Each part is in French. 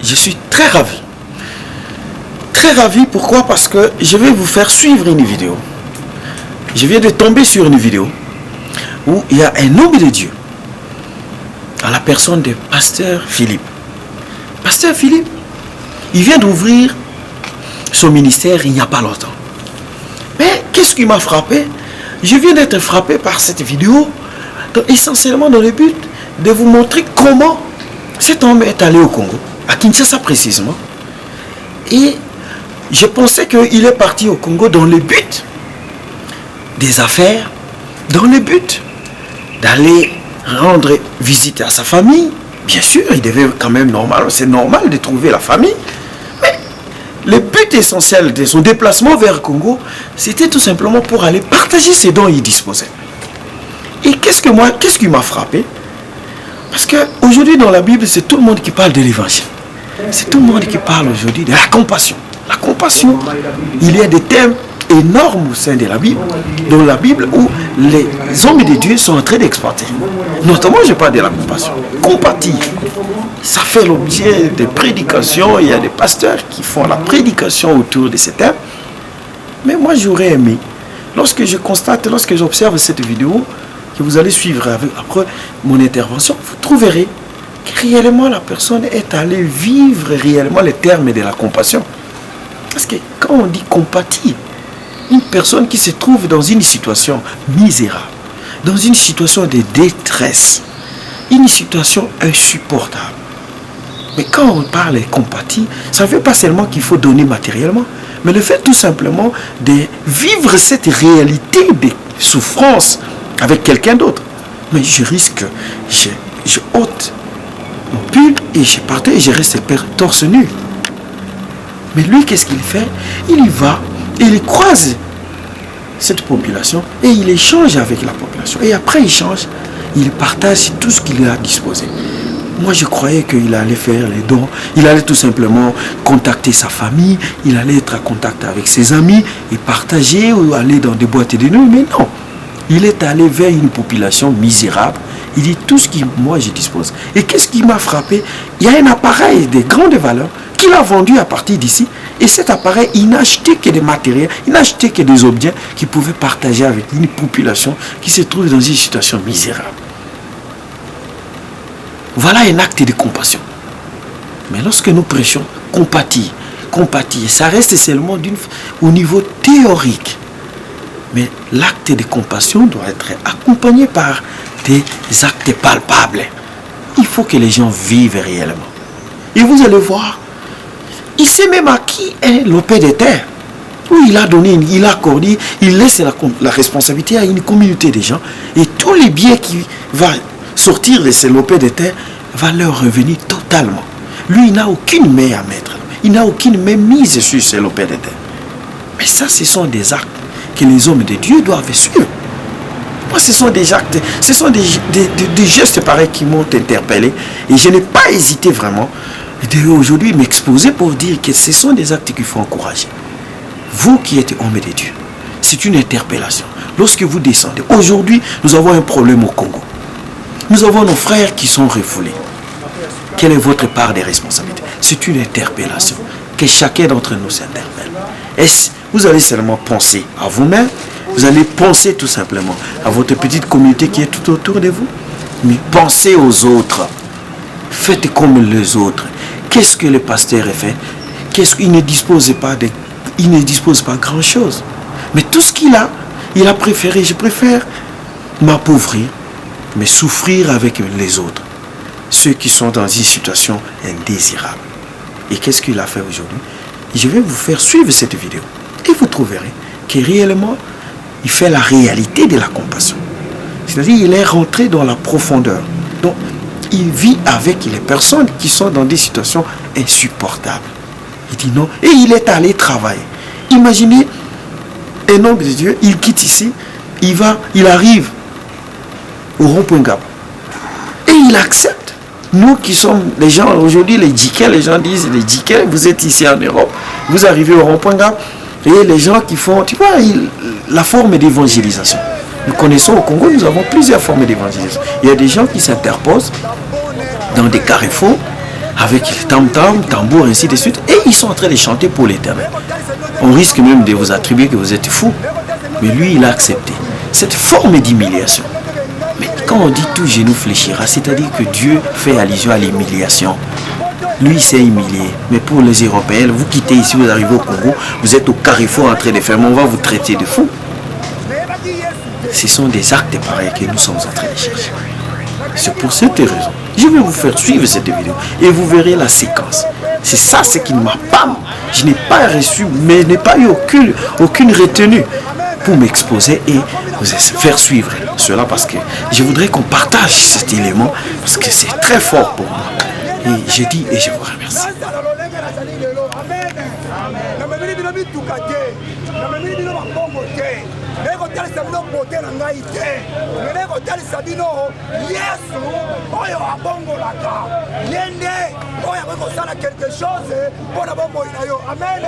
je suis très ravi. Très ravi, pourquoi? Parce que je vais vous faire suivre une vidéo. Je viens de tomber sur une vidéo où il y a un homme de Dieu, à la personne de Pasteur Philippe. Pasteur Philippe, il vient d'ouvrir son ministère il n'y a pas longtemps. Mais qu'est-ce qui m'a frappé? Je viens d'être frappé par cette vidéo, essentiellement dans le but de vous montrer comment cet homme est allé au Congo, à Kinshasa précisément. Et je pensais qu'il est parti au Congo dans le but des affaires, dans le but d'aller rendre visite à sa famille. Bien sûr, il devait quand même c'est normal de trouver la famille. Mais le but essentiel de son déplacement vers le Congo, c'était tout simplement pour aller partager ce dont il disposait. Et qu'est-ce qui m'a frappé? Parce qu'aujourd'hui dans la Bible, c'est tout le monde qui parle de l'évangile. C'est tout le monde qui parle aujourd'hui de la compassion. La compassion, il y a des thèmes énormes au sein de la Bible, dans la Bible où les hommes de Dieu sont en train d'exploiter. Notamment, je parle de la compassion. Compatir, ça fait l'objet de prédications. Il y a des pasteurs qui font la prédication autour de ces thèmes. Mais moi, j'aurais aimé, lorsque j'observe cette vidéo, que vous allez suivre après mon intervention, vous trouverez que réellement la personne est allée vivre réellement les termes de la compassion. Parce que quand on dit compatir, une personne qui se trouve dans une situation misérable, dans une situation de détresse, une situation insupportable. Mais quand on parle de compatir, ça ne veut pas seulement qu'il faut donner matériellement, mais le fait tout simplement de vivre cette réalité de souffrance avec quelqu'un d'autre. Mais je risque, je ôte mon pull et je partais et je reste torse nu. Mais lui, qu'est-ce qu'il fait? Il y va, il croise cette population et il échange avec la population. Et après, il change, il partage tout ce qu'il a disposé. Moi, je croyais qu'il allait faire les dons, il allait tout simplement contacter sa famille, il allait être en contact avec ses amis et partager ou aller dans des boîtes de nuit. Mais non, il est allé vers une population misérable. Il dit tout ce que moi je dispose. Et qu'est-ce qui m'a frappé? Il y a un appareil de grande valeur qu'il a vendu à partir d'ici. Et cet appareil, il n'a acheté que des matériels, il n'a acheté que des objets qu'il pouvait partager avec une population qui se trouve dans une situation misérable. Voilà un acte de compassion. Mais lorsque nous prêchons compatir, ça reste seulement au niveau théorique. Mais l'acte de compassion doit être accompagné par des actes palpables. Il faut que les gens vivent réellement. Et vous allez voir, il sait même à qui est lopé de terre. Où il a donné, il a accordé, il laisse la responsabilité à une communauté de gens. Et tous les biens qui vont sortir de ces lopés de terre va leur revenir totalement. Lui, il n'a aucune main à mettre. Il n'a aucune main mise sur ces lopés de terre. Mais ça, ce sont des actes que les hommes de Dieu doivent suivre. Moi, ce sont des actes, ce sont des gestes pareils qui m'ont interpellé. Et je n'ai pas hésité vraiment aujourd'hui m'exposer pour dire que ce sont des actes qu'il faut encourager. Vous qui êtes homme de Dieu, c'est une interpellation. Lorsque vous descendez, aujourd'hui, nous avons un problème au Congo. Nous avons nos frères qui sont refoulés. Quelle est votre part des responsabilités? C'est une interpellation. Que chacun d'entre nous s'interpelle. Est-ce que vous allez seulement penser à vous-même? Vous allez penser tout simplement à votre petite communauté qui est tout autour de vous? Mais pensez aux autres. Faites comme les autres. Qu'est-ce que le pasteur a fait? Il ne dispose pas grand-chose. Mais tout ce qu'il a préféré, je préfère m'appauvrir, mais souffrir avec les autres. Ceux qui sont dans une situation indésirable. Et qu'est-ce qu'il a fait aujourd'hui? Je vais vous faire suivre cette vidéo. Et vous trouverez que réellement, il fait la réalité de la compassion. C'est-à-dire qu'il est rentré dans la profondeur. Donc, il vit avec les personnes qui sont dans des situations insupportables. Il dit non. Et il est allé travailler. Imaginez un homme de Dieu, il quitte ici, il arrive au rond-point Gap. Et il accepte. Nous qui sommes les gens, aujourd'hui les djiquets, les gens disent les djiquets, vous êtes ici en Europe, vous arrivez au rond-point Gap, et les gens qui font, tu vois, la forme d'évangélisation. Nous connaissons au Congo, nous avons plusieurs formes d'évangélisation. Il y a des gens qui s'interposent dans des carrefours avec tam-tam, tambour, ainsi de suite. Et ils sont en train de chanter pour l'Éternel. On risque même de vous attribuer que vous êtes fou. Mais lui, il a accepté cette forme d'humiliation. Mais quand on dit tout genou fléchira, c'est-à-dire que Dieu fait allusion à l'humiliation. Lui s'est humilié. Mais pour les Européens, vous quittez ici, vous arrivez au Congo, vous êtes au carrefour en train de faire, on va vous traiter de fou. Ce sont des actes pareils que nous sommes en train de chercher. C'est pour cette raison. Je vais vous faire suivre cette vidéo et vous verrez la séquence. C'est ça ce qui ne m'a pas... Je n'ai pas reçu, mais je n'ai pas eu aucune retenue pour m'exposer et vous faire suivre cela parce que je voudrais qu'on partage cet élément parce que c'est très fort pour moi. Et je dis et je vous remercie. Quelque chose pour la bombe. Amen.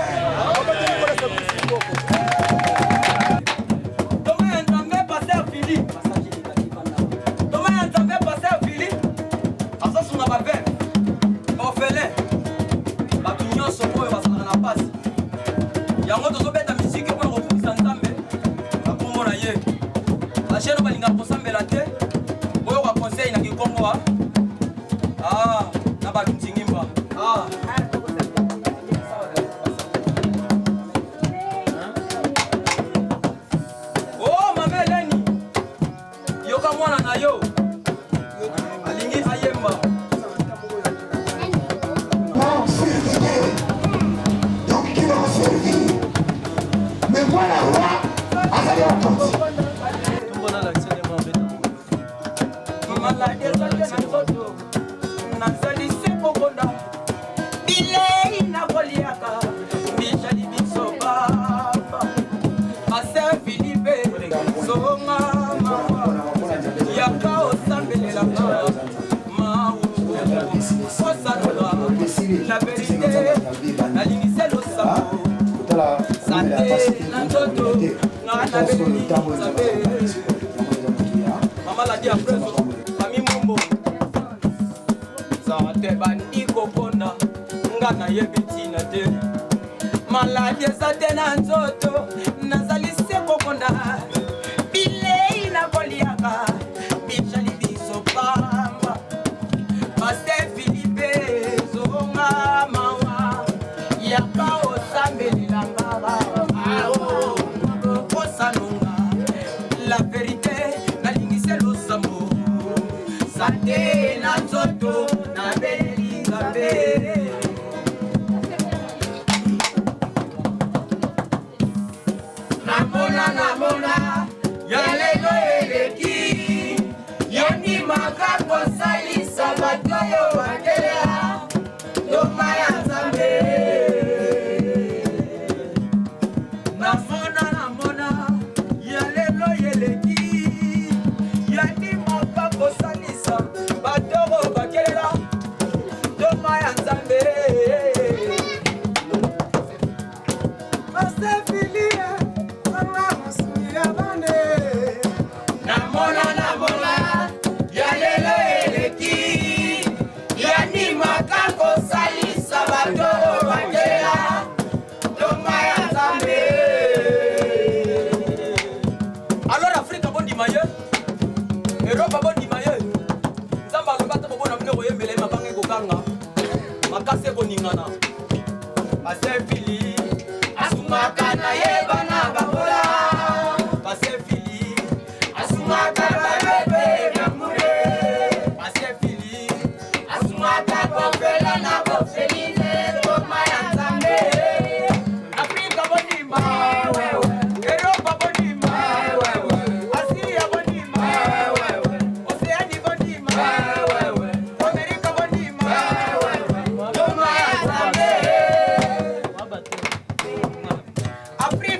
Après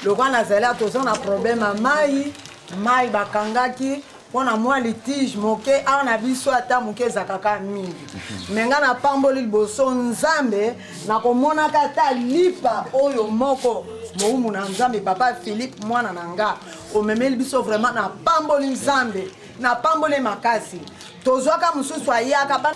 Le roi Nazala a un problème à Maï bakangaki pona moi litige moke a na biso ata moke zakaka mingi menga na pamboli liboso nzambe na komona kata lipa oyo moko moumu na nzambe papa Philippe mwana nanga omemeli biso vraiment na pamboli nzambe na pamboli makasi tozwaka mususu ayaka ba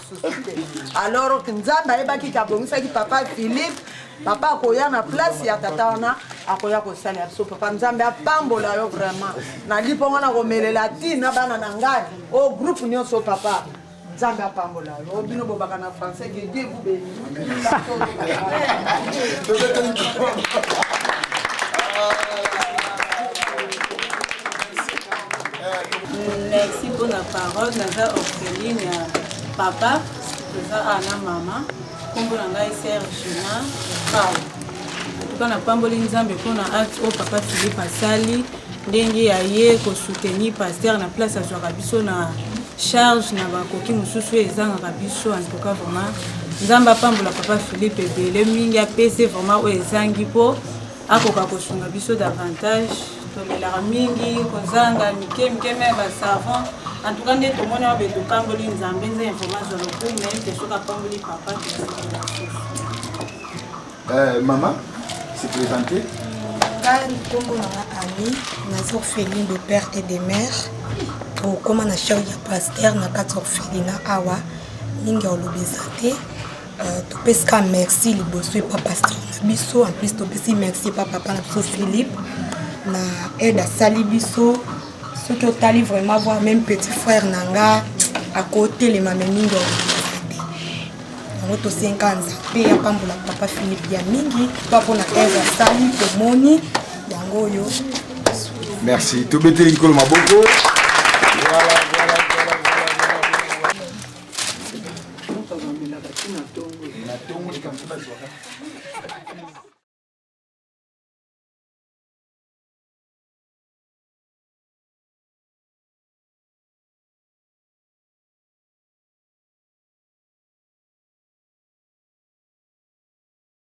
alors nzambe ayebaki kabongisaki papa Philippe papa akoya na place ya tata wana akoya kosalela biso papa nzambe apambola yo vraiment nali mpo wana komelela tina bana na ngai o groupe nyonso papa nzambe apambola yo bino bobaka na français que Dieu vous bénisse. Merci pour la parole. Naza orpheline papa, naza ana mama. Kombo na ngai Serge na Paul. Tuka na pamboli nzambe pona acte au papa Philippe asali ndenge ya ye ko soutenir pasteur na place azwaka biso na charge na bakoki mususu ezanga biso en tout cas vraiment nzamba pambola papa Philippe ebele mingi apese vraiment o ezangi po akoka kosunga biso davantage tomelaka mingi kozanga mike me basavant en tout cas nde tomoni wabe tokamboli nzambe nze information lokumu na yete soka pamboli papa maman, c'est présenté. Comme ami, nous orphelines de père et de mère. Pour comme on a cherché un pasteur, na quatre orphelinat awa, ninga olobezate. Tu peux merci le bossou papa pasteur. Biso en plus tu peux merci papa na biso Philippe. Na aide à sali biso. Ce que tu vraiment voir même petit frère nanga à côté les mamans ninga olobezate. 5 ans pe ya pambola papa Philippe ya mingi papa na eza sali pomoni yango yo merci to bete likolo maboko.